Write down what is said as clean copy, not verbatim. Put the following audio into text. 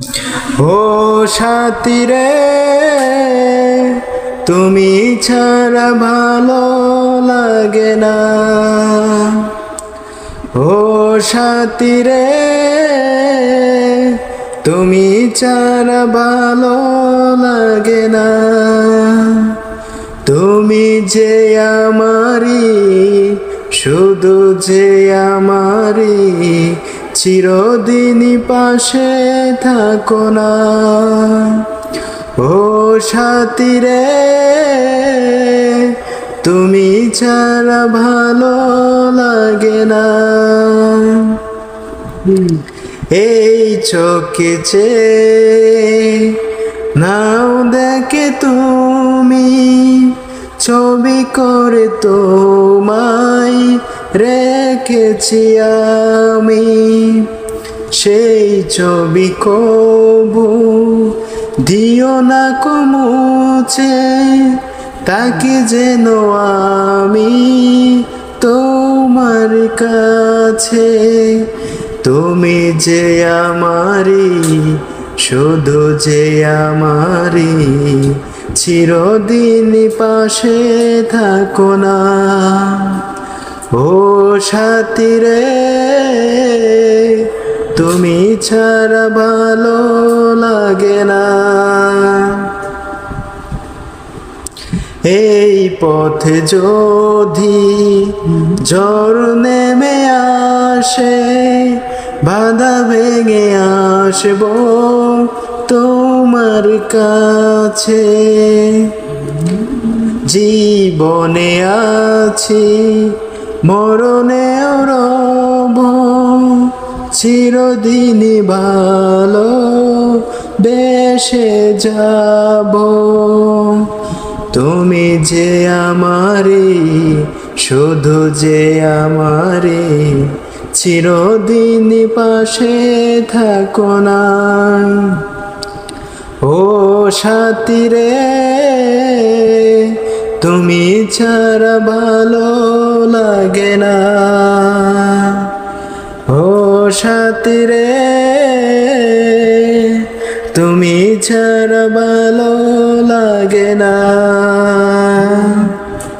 ও সাথী রে, তুমি ছাড়া ভালো লাগে না। ও সাথী রে, তুমি ছাড়া ভালো লাগে না। তুমি যে আমারি, শুধু যে আমারি, চিরদিনই পাশে থাকো না। ও সাথী রে, তুমি ছাড়া ভালো লাগে না। এই চোখে চেয়ে নাও দেখে তুমি, ছবি করে তোমায় রেখেছি আমি। সেই ছবি কবু দিও না কো মুছে, তাকে যেন আমি তোমার কাছে। তুমি যে আমারি, শুধু যে আমারি, চিরদিন পাশে থাকো না। ও সাথী রে, তুমি ছাড়া ভালো লাগে না। এই পথে যদি ঝড় নেমে আসে, বাধা ভেঙে আসব তোমার কাছে। জীবনে আছি, মরণেও রব, চিরদিন ভালো বেসে যাব। তুমি যে আমারি, শুধু যে আমারি, চিরদিন পাশে থাকো না। ও সাথী রে, তুমি ছাড়া ভালো লাগে না। ও সাথী রে, তুমি ছাড়া ভালো লাগে না।